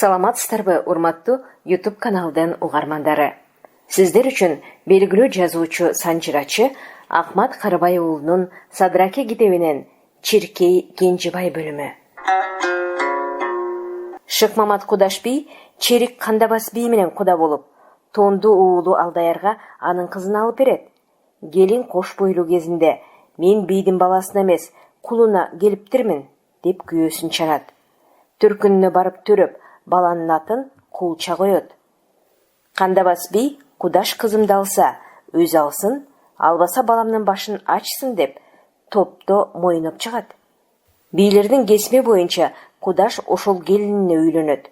Саламатсыздарбы, урматтуу YouTube каналдын угармандары. Сиздер үчүн белгилүү жазуучу санжырачы Ахмат Карабай уулунун Садыраке китебинен Чиркей Кенжебай бөлүмү. Шыкмамат Кудаш би Черик Кандабас би менен куда болуп, Тонду уулу Алдаярга анын кызын алып берет. Келин кош бойлуу кезинде мен бийдин баласына эмес, кулуна келиптирмин деп күйөөсүн чанат. Түркүнүнө барып төрөп, баланын атын Кулча коет. Кандабас би Кудаш кызымды алса, өзү алсын, албаса баламдын башын ачсын деп топто мойноп чыгат. Бийлердин кесме боюнча Кудаш ошол келинине үйлөнөт.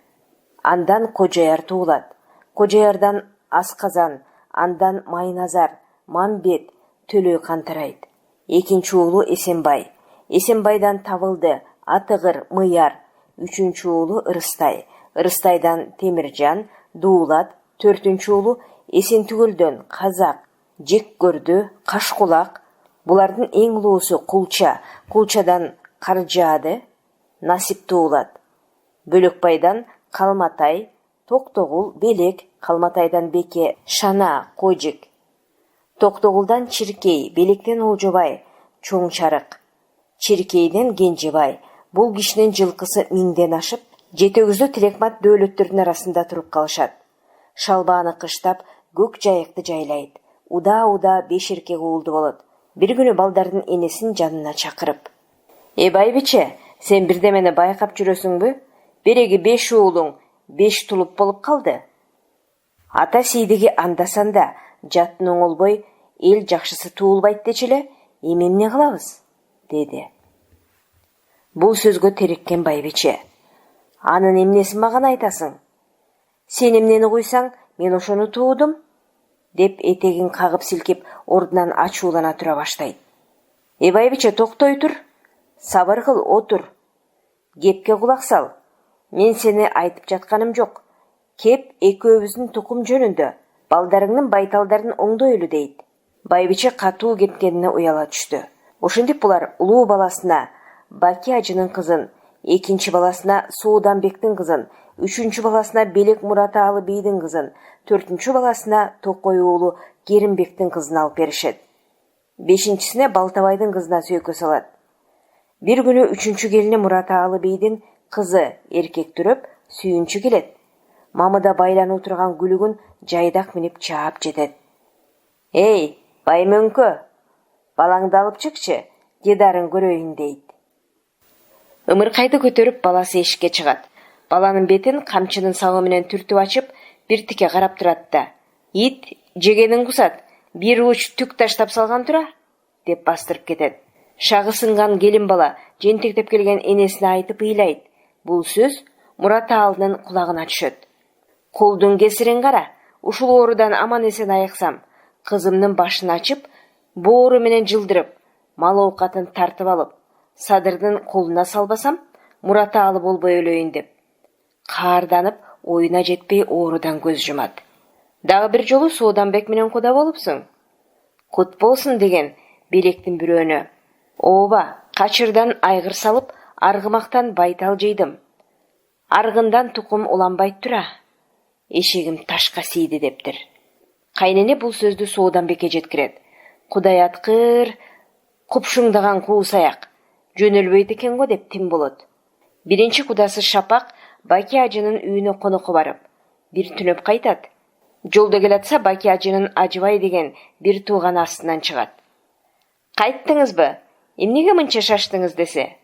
Андан Кожояр туулат. Кожоярдан Асказан, андан Майназар, Мамбет, Төлөй кантарайт. Экинчи уулу Эсенбай. Эсенбайдан Табылды, Атыгыр, Мыяр. Үчүнчү уулу Ырыстай. Ырыстайдан Темиржан, Дуулат. Төртүнчү уулу Эсентүгөлдөн Казак, Жеккөрдү, Кашкулак. Булардын эң улуусу Кулча. Кулчадан Каржаады, Насип туулат. Бөлөкбайдан Калматай, Токтогул, Белек. Калматайдан Беке, Шана, Кожик. Токтогулдан Чиркей, Белектен Олжобай, Чоң Чарык. Чиркейден Кенжебай. Бул кишинин жылкысы миңден ашып, жетегүздө Тилекмат дөөлөттөрдүн арасында туруп калышат. Шалбааны кыштап, көк жайыкты жайлайт. Уда-уда 5 эркек уулду болот. Бир күнү балдардын энесин жанына чакырып: Байбиче, сен бирдемени байкап жүрөсүңбү? Береги 5 уулуң 5 тулуп болуп калды. Ата сейдиги анда-санда жатын оңолбой, эл жакшысы туулбайт дечиле, эми эмне кылабыз? Деди. Бул сөзгө териккен Байбиче: Анын эмнесин мага айтасың? Сен эмнени куйсаң, мен ошону туудум, деп этегин кагып силкип ордунан ачуулана тура баштайт. Байбиче, токтой тур. Сабыр кыл, отур. Кепке кулак сал. Мен сени айтып жатканым жок. Кеп экөөбүздүн тукум жөнүндө, балдарыңдын байталдарын оңдойлу дейт. Байбиче катуу кеткенине уяла түштү. Ошентип булар улуу баласына Баки ажынын кызын, экинчи баласына Сууданбектин кызын, үчүнчү баласына Белек Муратаалы бийдин кызын, төртүнчү баласына Токой уулу Керимбектин кызын алып беришет. Бешинчисине Балтабайдын кызына сөйкө салат. Бир күнү үчүнчү келини Муратаалы бийдин кызы эркек түрөп сүйүнчү келет. Мамыда байлануу турган күлүгүн жайдак минип чаап жетет. Баймөңкө, балаңды алып чыкчы, дедарын көрөйүн дейт. Ымыркайды көтөрүп баласы эшикке чыгат. Баланын бетин камчынын сабы менен түртүп ачып, биртикке карап турат да: Ит жегенин кусат, бир уч түк таштап салган тура, деп бастырып кетет. Шагы сынган келин бала жентектеп келген энесине айтып ыйлайт. Бул сөз Муратаалынын кулагына түшөт. Кулдун кесирин кара, ушул оорудан аман эсен айыксам, кызымдын башын ачып, боору менен жылдырып, мал оокатын тартып алып, Садырдын колуна салбасам, Муратаалы болбой өлөйүн деп, каарданып, оюна жетпей оорудан көз жумат. Дагы бир жолу Сууданбек менен куда болупсуң? Кут болсун деген Белектин бирөөнө: Ооба, качырдан айгыр салып, аргымактан байтал жыйдым. Аргындан тукум уланбайт тура. Эшегим ташка сийди дептир. Кайнене бул сөздү Сууданбекке жеткирет. Кудай аткыр, купшуңдаган куусаяк. Жөнөлбөйт экен го деп тим болот. Биринчи кудасы Шапак Баки ажынын үйүнө конокко барып, бир түнөп кайтат. Жолдо келатса Баки ажынын Ажыбай деген бир тууган астынан чыгат. Кайттыңызбы? Эмнеге мынча шаштыңыз десе?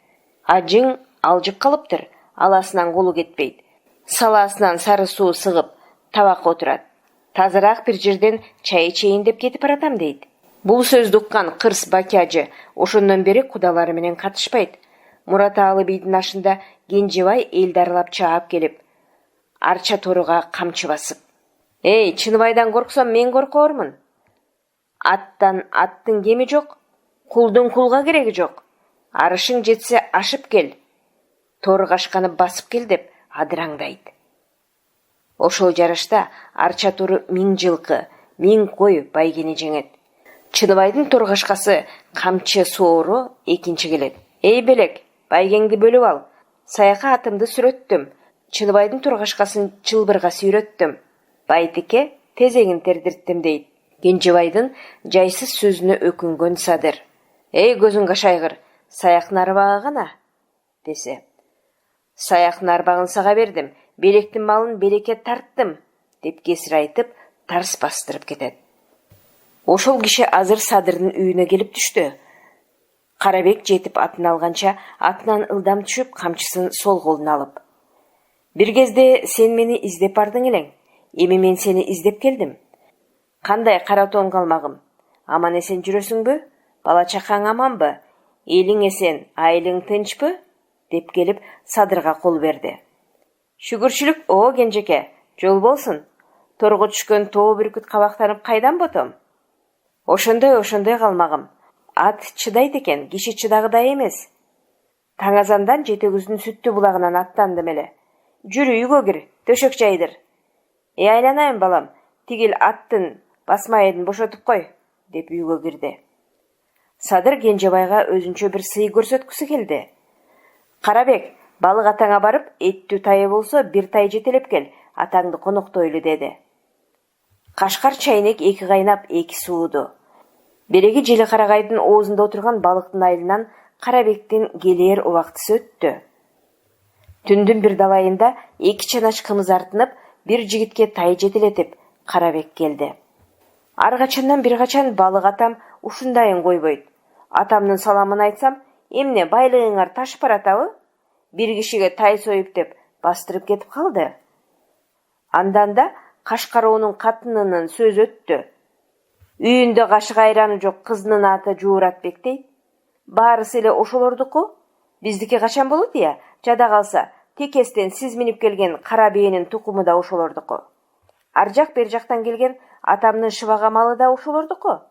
Ажың алжып калыптыр, аласынан колу кетпейт. Салаасынан сары суу сыгып, табакка отурат. Тазараак бир жерден чай ичейин деп кетип баратам дейт. Бул сөздү уккан кырс Баки ажы ошондон бери кудалары менен катышпайт. Муратаалы бийдин ашында Кенжебай элди аралап чаап келип, арча торуга камчы басып: Чыныбайдан корксом мен коркормун. Аттан аттын кеми жок, кулдун кулга кереги жок. Арышың жетсе ашып кел, тору кашканы басып кел деп адыраңдайт. Ошол жарышта арча тору 1000 жылкы, 1000 кой байгени жеңет. Чыныбайдын торгашкасы камчы соору экинчи келет. Белек, байгеңди бөлүп ал. Саяка атымды сүрөттүм. Чыныбайдын тургашкасын чылбырга сүйрөттүм. Байтеке тезегин тердирттим дейт. Кенжебайдын жайсыз сөзүнө өкүнгөн Садыр. Эй көзүң кашайгыр, саяктын арбагы гана, десе. Саяктын арбагын сага бердим, белектин малын белекке тарттым, деп кесир айтып, тарс бастырып кетет. Ошол киши азыр Садырдын үйүнө келип түштү. Карабек жетип атын алганча, атынан ылдам түшүп, камчысын сол колуна алып. Бир кезде сен мени издеп бардың элең, эми мен сени издеп келдим. Кандай кара тоон калмагым? Аман эсен жүрөсүңбү? Бала чакаң аманбы? Элиң эсен, айылың тынчпы? Деп келип Садырга кол берди. Шүгүрчүлүк, о кенжеке, жол болсун. Торго түшкөн тоо бүркүт кабактанып кайдан ботом? Ошондой калмагым. Ат чыдайт экен, киши чыдагыдай эмес. Таң азандан жетегүздүн сүттүү булагынан аттандым эле. Жүрү үйгө кир, төшөк жайдыр. Айланайын балам, тигил аттын басмайын бошотуп кой, деп үйгө кирди. Садыр Кенжебайга өзүнчө бир сый көрсөткүсү келди. Карабек, балык атаңа барып, эттүү тайы болсо бир тай жетелеп кел, атаңды коноктойлу деди. Кашкар чайнек эки кайнап, эки сууду. Береги жели карагайдын оозунда отурган балыктын айылынан Карабектин келээр убактысы өттү. Түндүн бир далайында эки чанач кымыз артынып, бир жигитке тай жетелетип, Карабек келди. Ар качандан бир качан балык атам ушундайын койбойт. Атамдын саламын айтсам, эмне байлыгыңар ташып баратабы? Бир кишиге тай союп деп бастырып кетип калды. Андан да Кашкароонун катынынын сөзү өттү. Үйүндө кашык айраны жок кызынын аты Жууратбек дейт. Баарысы эле ошолордуку. Биздики качан болот ия? Жада калса, текестен сиз минип келген кара биенин тукуму да ошолордуку. Ар жак бер жактан келген атамдын шыбага малы да ошолордуку,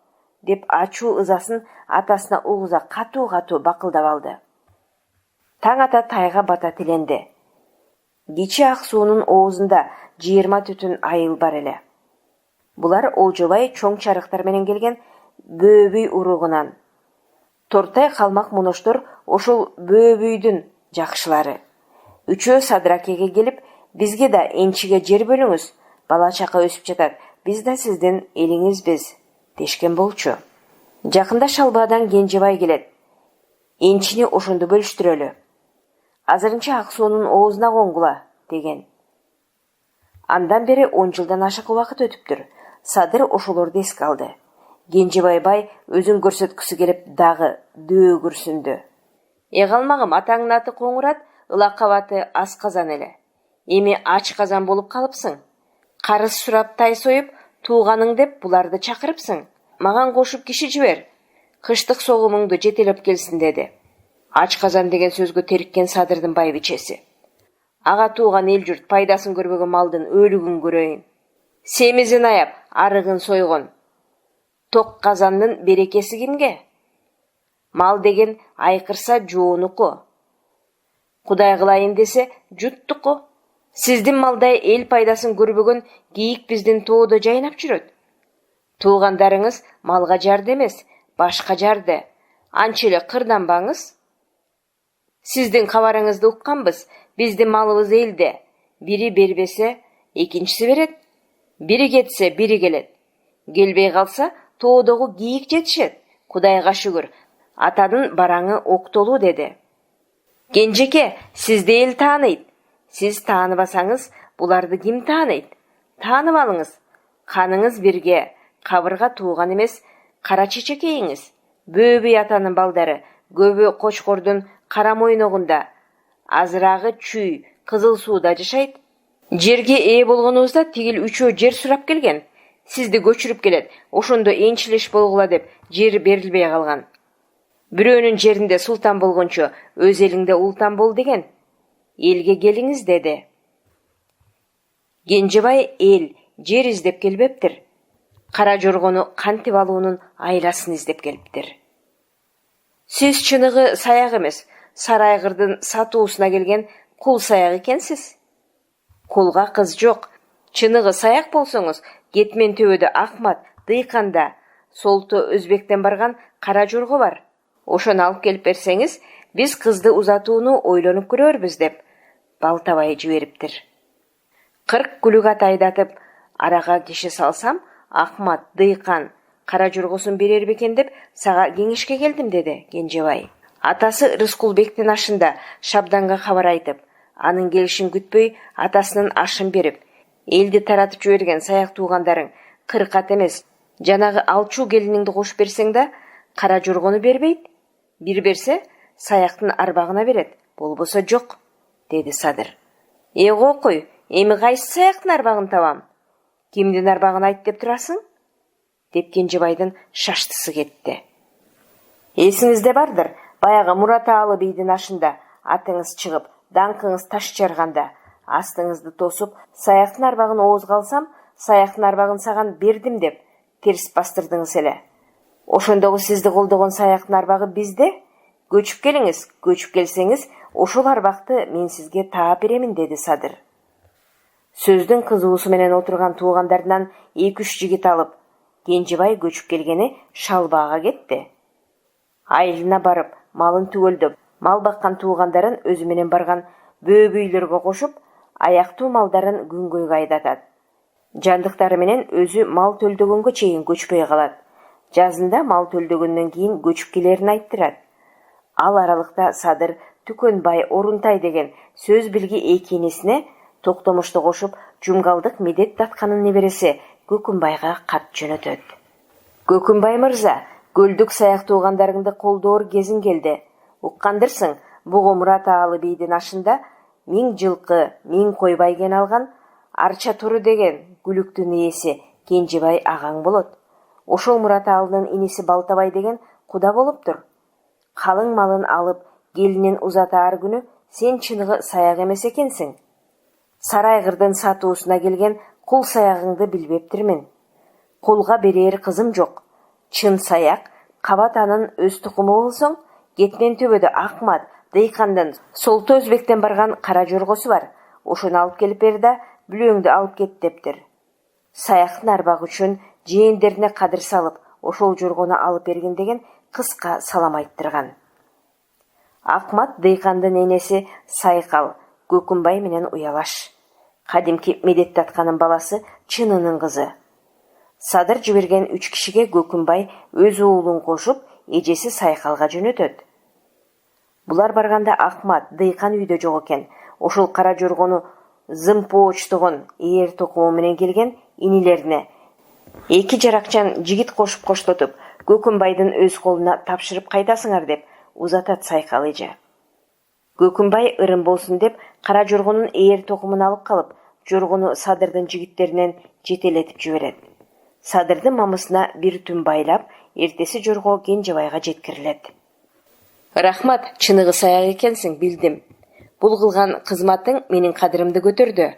деп ачуу ызасын атасына угуза катуу бакылдап алды. Таң ата тайга бата тиленди. Кичи ак суунун оозунда 20 түтүн айыл бар эле. Булар Олжобай чоң чарыктар менен келген Бөөбүй уругунан. Тортай калмак моноштор ошол Бөөбүйдүн жакшылары. Үчөө Садыр акеге келип, бизге да энчиге жер бөлүңүз, бала чака өсүп жатат, биз да сиздин элиңизбиз, дешкен болчу. Жакында Шалбаадан Кенжебай келет. Энчини ошондо бөлүштүрөлү. Азырынча ак суунун оозуна конгула, деген. Андан бери 10 жылдан ашык убакыт өтүптүр. Садыр ошолорду эске алды. Кенжебай бай өзүн көрсөткүсү келип дагы дөө күрсүндү. Калмагым, атаңдын аты Коңурат, ылак кабаты ас казан эле. Эми ач казан болуп калыпсың. Карыз сурап тай союп, тууганың деп буларды чакырыпсың. Маган кошуп киши жибер. Кыштык согумуңду жетелеп келсин, деди. Ач казан деген сөзгө териккен Садырдын байбичеси. Ага тууган эл журт пайдасын көрбөгөн малдын өлүгүн көрөйүн. Семизин аяп, арыгын сойгон. Ток казандын берекеси кимге? Мал деген айкырса жоонуку. Кудай кылайын десе жуттуку. Сиздин малдай эл пайдасын көрбөгөн кийик биздин тоодо жайнап жүрөт. Туугандарыңыз малга жарды эмес, башка жарды. Анча эле кырданбаңыз. Сиздин кабарыңызды укканбыз. Биздин малыбыз элде. Бири бербесе, экинчиси берет. Бири кетсе, бири келет. Келбей калса, тоодогу кийик жетишет. Кудайга шүгүр, атанын бараңы октолуу, деди. Кенжеке, сизди эл тааныйт. Сиз тааныбасаңыз, буларды ким тааныйт? Таанып алыңыз. Каныңыз бирге, кабырга тууган эмес, кара чечекейиңиз. Бөөбүй атанын балдары, көбү Кочкордун кара мойногунда, азырагы Чүй, Кызыл сууда жашайт. Жерге ээ болгонубузда тигил үчөө жер сурап келген. Сизди көчүрүп келет, ошондо энчилеш болгула деп жер берилбей калган. Бирөөнүн жеринде султан болгончо өз элиңде ултан бол деген. Элге келиңиз, деди. Кенжебай эл, жер издеп келбептир. Кара жоргону кантип алуунун айласын издеп келиптир. Сиз чыныгы саяк эмес, Сарайгырдын сатуусуна келген кул саяк экенсиз. Кулга кыз жок. Чыныгы саяк болсоңуз, Кетмен төбөдө Акмат, Дыйканда, Солто Өзбектен барган кара жорго бар. Ошону алып келип берсеңиз, биз кызды узатууну ойлонуп көрөрбүз, деп Балтабай жибериптир. 40 күлүк ат айдатып, арага киши салсам, Акмат, Дыйкан, кара жоргосун берер бекен деп сага кеңешке келдим, деди Кенжебай. Атасы Рыскулбектин ашында Шабданга кабар айтып, анын келишин күтпөй атасынын ашын берип, элди таратып жиберген саяк туугандарың 40 ат эмес, жанагы алчуу келиниңди кошуп берсең да, кара жоргону бербейт. Бир берсе, саяктын арбагына берет, болбосо жок, деди Садыр. Кой, эми кайсы саяктын арбагын табам? Кимдин арбагын айт деп турасың? Деп Кенжебайдын шаштысы кетти. Эсиңизде бардыр, баягы Мурат Аалы бийдин ашында атыңыз чыгып, даңкыңыз таш жарганда, астыңызды тосуп, саяктын арбагын оозго алсам, саяктын арбагын саган бердим деп терс бастырдыңыз эле. Ошондогу сизди колдогон саяктын арбагы бизде. Көчүп келиңиз, көчүп келсеңиз, ошол арбакты мен сизге таап беремин, деди Садыр. Сөздүн кызуусу менен отурган туугандарынан 2-3 жигит алып, Кенжебай көчүп келгени Шалбаага кетти. Айылына барып, малын түгөлдөп, мал баккан туугандарын өзү менен барган бөөбүйлөргө кошуп, аяктуу малдарын күнгөйгө айдатат. Жандыктары менен өзү мал төлдөгөнгө чейин көчпөй калат. Жазында мал төлдөгөндөн кийин көчүп келерин айттырат. Ал аралыкта Садыр Түкөнбай Орунтай деген сөз билги экенесине Токтомушту кошуп, Жумгалдык Медет Татканын небереси Көкүнбайга кат жөнөтөт. Көкүнбай мырза, көлдүк саяк туугандарыңды колдоор кезиң келди. Уккандырсың, бугу Мурат Аалы бийдин ашында 1000 жылкы, 1000 кой байген алган Арча Туру деген күлүктүн ээси Кенжебай агаң болот. Ошол Мурат Аалынын иниси Балтабай деген куда болуптур. Калың малын алып, келинин узатаар күнү сен чыныгы саяк эмес экенсиң. Сарайгырдын сатуусуна келген кул саягыңды билбептирмин. Кулга берер кызым жок. Чын саяк, кабат анын өз тукуму болсоң, кетмен төбөдө Акмат, Дыйкандын Солто Өзбектен барган кара жоргосу бар. Ошону алып келип бер да, бүлөңдү алып кет дептир. Саяктын арбагы үчүн жээндерине кадыр салып, ошол жоргону алып берген деген кыска салам айттырган. Акмат Дыйкандын энеси Сайкал, Көкүнбай менен уялаш. Кадимки Медет Татканын баласы Чынынын кызы. Садыр жиберген 3 кишиге Көкүнбай өз уулун кошуп, эжеси Сайкалга жөнөтөт. Булар барганда Акмат, Дыйкан үйдө жок экен. Ошол кара жоргону Зымпооч-тогон ээр токуму менен келген инилерине 2 жаракчан жигит кошуп коштотуп, Көкүнбайдын өз колуна тапшырып кайтасыңар деп узатат Сайкал эже. Көкүнбай ырым болсун деп кара жоргонун ээр токумун алып калып, жоргону Садырдын жигиттеринен жетелетип жиберет. Садырдын мамысына бир түн байлап, эртеси жорго Кенжебайга жеткирилет. Рахмат, чыныгы саяк экенсиң, билдим. Бул кылган кызматың менин кадырымды көтөрдү,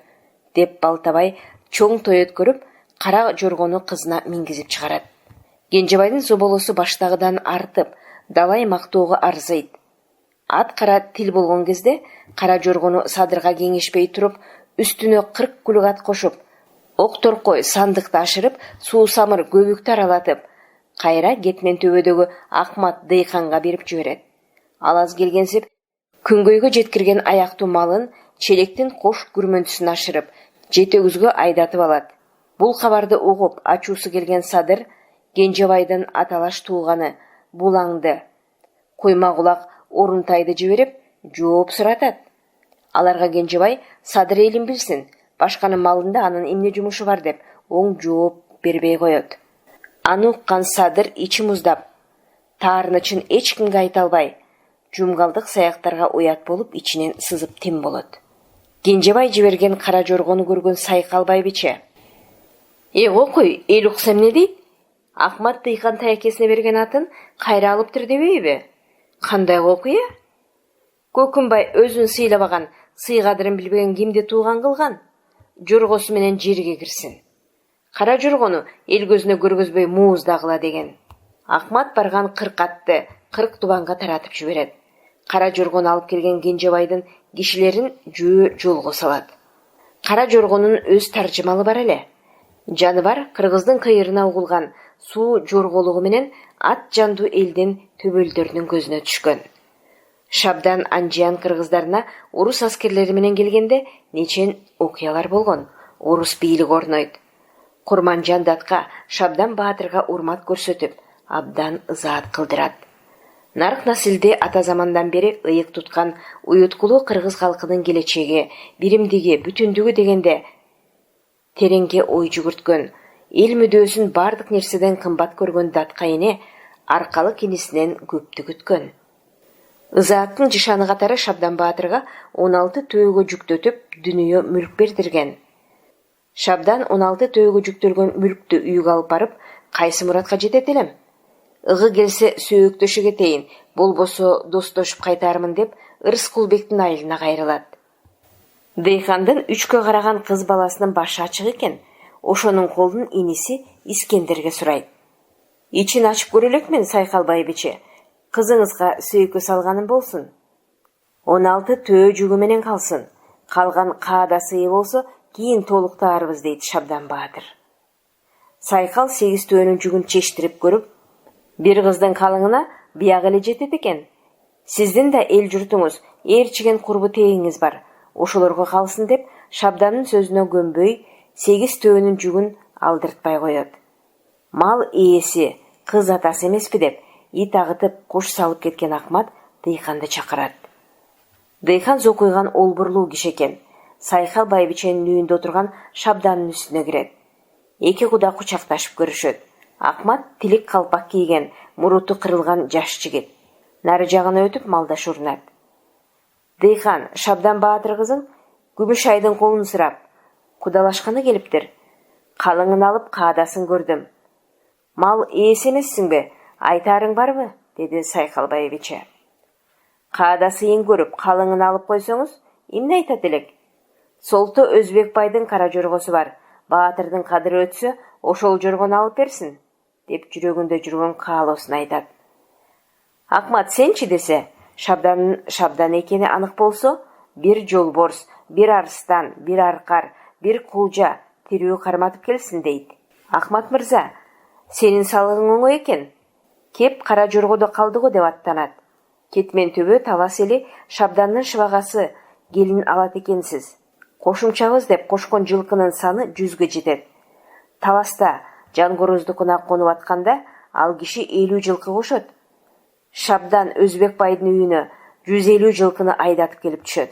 деп Балтабай чоң той өткөрүп, кара жоргону кызына мингизип чыгарат. Кенжебайдын зоболосу баштагыдан артып, далай мактоого арзыйт. Ат кара тил болгон кезде кара жоргону Садырга кеңешпей туруп, үстүнө 40 күлүк ат кошуп, ок торкой сандыкты ашырып, суу самыр көбүктү аралатып, кайра кетмен төбөдөгү Акмат Дыйканга берип жиберет. Ал аз келгенсип, күнгөйгө жеткирген аяктуу малын челектин кош күрмөнтүсүн ашырып, жетегүзгө айдатып алат. Бул кабарды угуп, ачуусу келген Садыр Кенжебайдын аталаш тууганы Булаңды, Койма кулак Орунтайды жиберип, жооп суратат. Аларга Кенжебай Садыр элин билсин, башканын малында анын эмне жумушу бар деп оң жооп бербей коет. Аны уккан Садыр ичи муздап, таарынычын эч кимге айта албай, Жумгалдык саяктарга уят болуп, ичинен сызып тим болот. Кенжебай жиберген кара жоргону көргөн Сайкал байбиче: Кой, эл укса эмне дейт? Акмат Дыйкан таякесине берген атын кайра алыптыр дебейби? Кандай окуя? Көкүнбай өзүн сыйлабаган, сый кадырын билбеген кимди тууган кылган? Жоргосу менен жерге кирсин. Кара жоргону эл көзүнө көргөзбөй мууздагыла деген. Акмат барган 40 атты 40 тубанга таратып жиберет. Кара жоргону алып келген Кенжебайдын кишилерин жөө жолго салат. Кара жоргонун өз таржымалы бар эле. Жаны бар кыргыздын кыйырына угулган суу жорголугу менен ат жандуу элдин төбөлдөрүнүн көзүнө түшкөн. Шабдан Анжиян кыргыздарына орус аскерлери менен келгенде нечен окуялар болгон. Орус бийлик орнойт. Курманжан датка Шабдан Баатырга урмат көрсөтүп, абдан ызаат кылдырат. Нарк насилде ата замандан бери ыйык туткан уюткулуу кыргыз калкынын келечеги, биримдиги, бүтүндүгү дегенде тереңге ой жүгүрткөн, эл мүдөөсүн бардык нерседен кымбат көргөн датка эне аркалык инисинен көптү күткөн. Ызааттын жышаны катары Шабдан Баатырга 16 төөгө жүктөтүп, дүнүйө мүлк бердирген. Шабдан 16 төөгө жүктөлгөн мүлктү үйгө алып барып, кайсы muratка жетет элем? Ыгы келсе сөөктөшү кетейин, болбосо достошуп кайтармын деп Ырыскулбектин айылына кайрылат. Дейхандын 3кө караган кыз баласынын башы ачык экен. Ошонун колун иниси Искендерге сурайт. Ичин ачып көрөлекмин, Сайкал байбиче. Кызыңызга сөөкө салганым болсун. 16 төө жүгү менен калсын. Калган каадасы болсо кийин толуктаарбыз дейт Шабдан Баатыр. Сайкал 8 төөнүн жүгүн чештирип көрүп, бир кыздын калыңына бияк эле жетет экен. Сиздин да эл журтуңуз, ээрчиген курбу тээңиз бар. Ошолорго калсын деп Шабдандын сөзүнө көнбөй 8 төөнүн жүгүн алдыртпай коет. Мал ээси, кыз атасы эмеспи деп ит агытып куш салып кеткен Акмат Дейханды чакырат. Дейхан зокуйган олбурлуу киши экен. Сайкал байбиченин үйүндө отурган Шабдандын үстүнө кирет. Эки куда кучакташып көрүшөт. Акмат тилик калпак кийген, муруту кырылган жаш жигит. Нары жагына өтүп малдаш урунат. Дейхан, Шабдан Баатыр кызың күмүш айдын колун сурап, кудалашканы келиптир. Калыңын алып каадасын көрдүм. Мал ээси эмессиңби? Айтарың барбы? Деди Сайкал байбиче. Каадасы эң көрүп, калыңын алып койсоңуз, эмне айтат элек? Солто Өзбек байдын кара жоргосу бар. Баатырдын кадыры өтсө, ошол жоргону алып берсин, деп жүрөгүндө жүргөн каалоосун айтат. Акмат сенчи десе, Шабдан экени анык болсо, бир жолборс, бир арстан, бир аркар, бир кулжа тирүү карматып келсин дейт. Акмат мырза, сенин салыгың оңой экен. Кеп кара жоргодо калдыго деп аттанат. Кетмен төбө талас эли Шабдандын шыбагасы келин алат экенсиз. Кошумчабыз деп кошкон жылкынын саны 100гө жетет. Таласта Жангороздукуна конуп атканда ал киши 50 жылкы кошот. Шабдан Өзбек байдын үйүнө 150 жылкыны айдатып келип түшөт.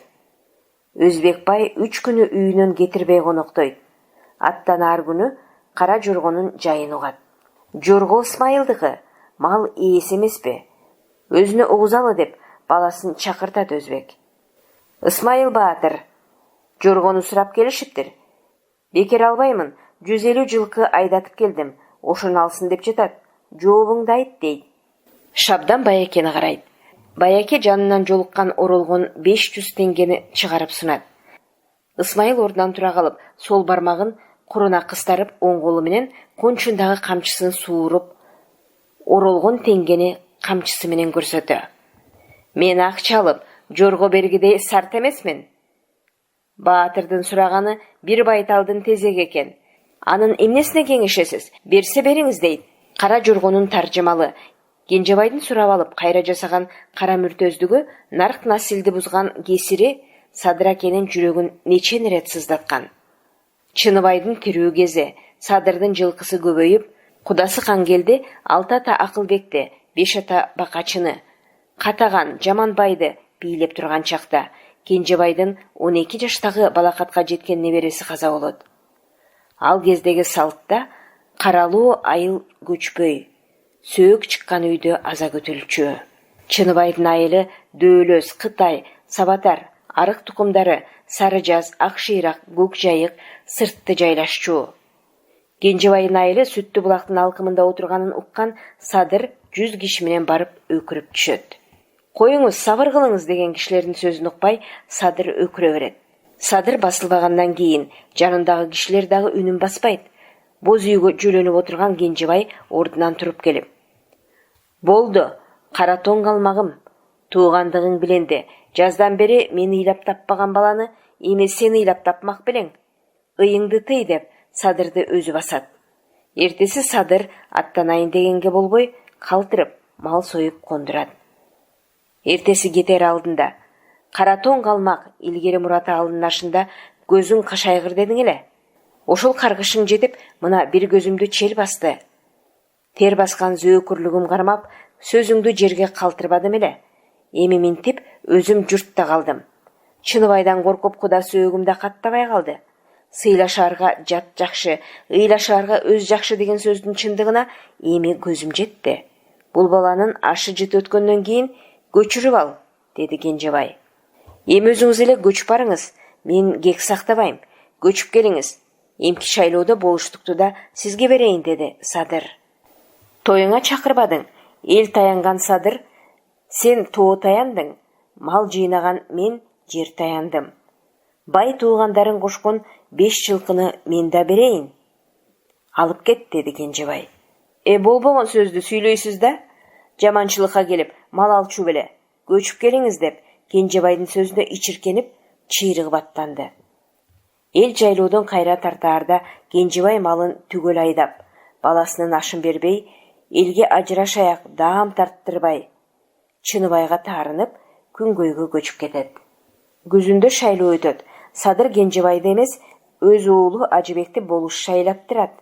Өзбек бай 3 күнү үйүнөн кетирбей коноктойт. Аттан ар күнү кара жоргонун жайын угат. Жорго Ысмайылдыкы, мал ээси эмеспи? Өзүнө угузалы деп баласын чакыртат Өзбек. Ысмайыл Баатыр, жоргону сурап келишиптир. Бекер албаймын, 150 жылкы айдатып келдим, ошону алсын деп жатат. Жообуңду айт дейт. Шабдан Баякени карайт. Баяке жанынан жолуккан оролгон 500 теңгени чыгарып сунат. Ысмайыл ордунан тура калып, сол бармагын куруна кыстарып, оң колу менен кончундагы камчысын сууруп, оролгон теңгени камчысы менен көрсөтө. Мен акча алып, жорго бергидей сарт эмесмин. Баатырдын сураганы бир байталдын тезеги экен. Анын эмнесине кеңешесиз? Берсе бериңиз дейт. Кара жоргонун таржымалы. Кенжебайдын сурап алып кайра жасаган кара мүртөздүгү нарк насилди бузган кесири Садыр акенин жүрөгүн нечен рет сыздаткан. Чыныбайдын тирүү кези, Садырдын жылкысы көбөйүп, кудасы Кангелди 6 ата Акылбекти, 5 ата Бакачыны, Катаган Жаманбайды бийлеп турган чакта Кенжебайдын 12 жаштагы балакатка жеткен небереси каза болот. Ал кездеги салтта каралуу айыл көчпөй, сөөк чыккан үйдө аза көтөлчү. Чыныбайдын айылы Дөөлөс, Кытай, Сабатар, арык тукумдары, Сары Жаз, Ак Шыйрак, Көк Жайык сыртты жайлашчу. Кенжебайдын айылы Сүттү булактын алкымында отурганын уккан Садыр 100 киши менен барып өкүрүп түшөт. Коюңуз, сабыр кылыңыз деген кишилердин сөзүн укпай Садыр өкүрө берет. Садыр басылбагандан кийин жанындагы кишилер дагы үнүн баспайт. Боз үйгө жөлөнүп отурган Кенжебай ордунан туруп келип: "Болду, кара тоң калмагым. Туугандыгың биленде, жаздан бери мени ыйлап таппаган баланы эми сен ыйлап тапмак белең. Ыйыңды тый" деп Садырды өзү басат. Эртеси Садыр аттанайын дегенге болбой, калтырып, мал союп кондурат. Эртеси кетер алдында. Каратон калмак илгери мураты алынашында көзүң кашайгыр дедиң эле. Ошол каргышың жетип, мына бир көзүмдү чел басты. Тер баскан зөөкүрлүгүм кармап, сөзүңдү жерге калтырбадым эле. Эми минтип, өзүм журтта калдым. Чыныбайдан коркуп куда сөөгүм да каттабай калды. Сыйлашаарга жат жакшы, ыйлашаарга өз жакшы деген сөздүн чындыгына эми көзүм жетти. Бул баланын ашы жыт өткөндөн кийин көчүрүп ал, деди Кенжебай. Эми өзүңүз эле көчүп барыңыз, мен кек сактабайм, көчүп келиңиз. Эмки шайлоодо болуштукту да сизге берейин, деди Садыр. Тоюңа чакырбадың, эл таянган Садыр, сен тоо таяндың, мал жыйнаган мен жер таяндым. Бай туугандарың кошкон 5 жылкыны мен да берейин. Алып кет, деди Кенжебай. Болбогон сөздү сүйлөйсүз да? Жаманчылыкка келип, мал алчу беле. Көчүп келиңиз деп, Кенжебайдын сөзүнө ичиркенип, чыйрыгып аттанды. Эл жайлоодон кайра тартаарда Кенжебай малын түгөл айдап, баласынын ашын бербей, элге ажырашаяк даам тарттырбай, Чыныбайга таарынып, Күнгөйгө көчүп кетет. Күзүндө шайлоо өтөт. Садыр Кенжебайды эмес, өз уулу Ажыбекти болуш шайлаттырат.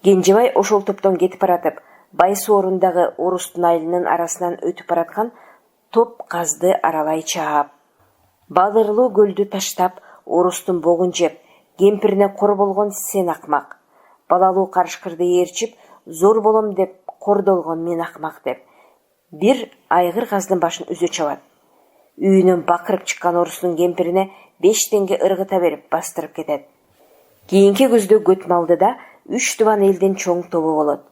Кенжебай ошол топтон кетип баратып, Бай соорундагы орустун айылынын арасынан өтүп бараткан топ казды аралай чаап, балырлуу көлдү таштап, орустун богун жеп, кемпирине кор болгон сен акмак, балалуу карышкырды ээрчип, зор болом деп кордолгон мен акмак деп, бир айгыр каздын башын үзө чабат. Үйүнөн бакырып чыккан орустун кемпирине 5 теңге ыргыта берип бастырып кетет. Кийинки күздө көт малдыда 3 тубан элдин чоң тобу болот.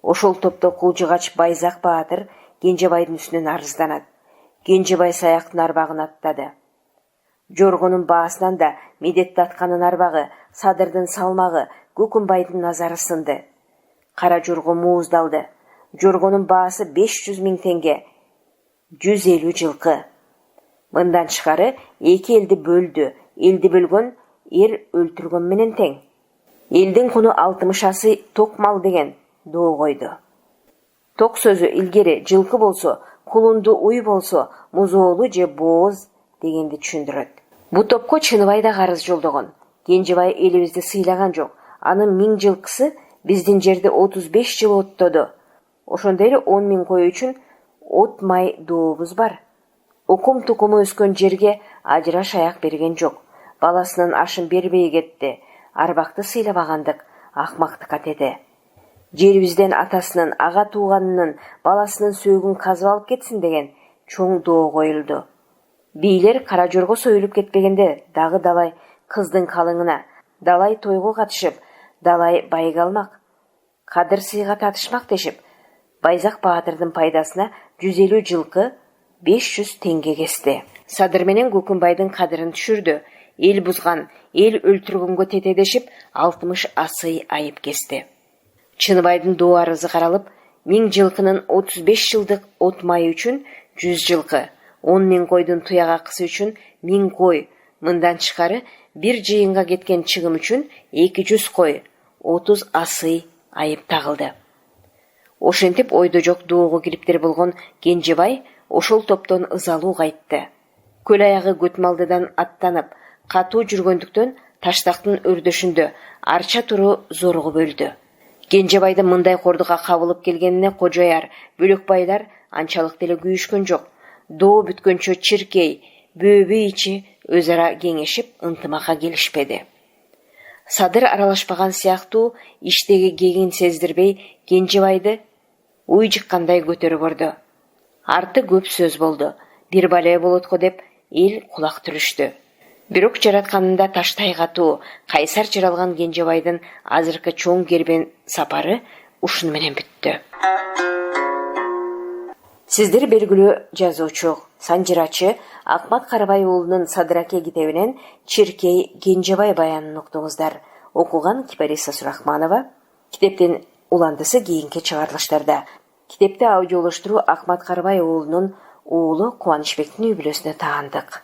Ошол топто кулжугач Байзак Баатыр Кенжебайдын үстүнөн арызданат. Кенжебай саяктын арбагын аттады. Жоргонун баасынан да медетти атканын арбагы, Садырдын салмагы, Көкүмбайдын назары сынды. Кара жорго мууздалды. Жоргонун баасы 500 000 теңге, 150 жылкы. Мындан тышкары эки элди бөлдү. Элди бөлгөн эр өлтүргөн менен тең. Элдин куну 60 асы ток мал деген доо койду. Ток сөзү илгери жылкы болсо, кулунду уй болсо, музоолу же бооз дегенди түшүндүрөт. Бу топко Чыныбай да карыз жолдогон. Кенжебай элибизди сыйлаган жок. Анын 1000 жылкысы биздин жерди 35 жыл оттоду. Ошондой эле 10 000 кой үчүн от май дообуз бар. Укум тукуму өскөн жерге ажыраш аяк берген жок. Баласынын ашын бербей кетти. Арбакты сыйлабагандык акмактыкка тети. Жерибизден атасынын, ага тууганынын, баласынын сөөгүн казып алып кетсин деген чоң доо коюлду. Бийлер кара жорго союлуп кетпегенде дагы далай кыздын калыңына, далай тойго катышып, далай байга алмак, кадыр сыйга татышмак дешип, Байзак Баатырдын пайдасына 150 жылкы 500 теңге кести. Садыр менен Көкүмбайдын кадырын түшүрдү. Эл бузган, эл өлтүргөнгө тетедешип 60 асый айып кести. Чыныбайдын доо арызы каралып, 1000 жылкынын 35 жылдык от майы үчүн 100 жылкы, 10 000 койдун туяк акысы үчүн 1000 кой, мындан тышкары бир жыйынга кеткен чыгым үчүн 200 кой, 30 асый айып тагылды. Ошентип ойдо жок доого кириптер болгон Кенжебай ошол топтон ызалуу кайтты. Көл аягы көт малдыдан аттанып, катуу жүргөндүктөн таштактын өрдөшүндө арча туру зорго бөлдү. Кенжебайдын мындай кордукка кабылып келгенине кожояр, бөлөкбайлар анчалык деле күйүшкөн жок. Доо бүткөнчө чиркей, бөөбүй ичи өз ара кеңешип ынтымакка келишпеди. Садыр аралашпаган сыяктуу иштеги кегин сездирбей Кенжебайды уй жыккандай көтөрүп көрдү. Арты көп сөз болду. Бир бале болот го деп эл кулак түрүштү. Бирок жаратканында таштай катуу, кайсар жаралган Кенжебайдын азыркы чоң кербен сапары ушуну менен бүттү. Сиздер белгилүү жазуучу, санжырачы Акмат Карабай уулунун Садыр аке китебинен Чиркей Кенжебай баянын уктуңуздар. Окуган Кипариса Сурахманова. Китептин уландысы кийинки чыгарылыштарда. Китепти аудиолоштуруу Акмат Карабай уулунун уулу Кубанычбектин үй бүлөсүнө таандык.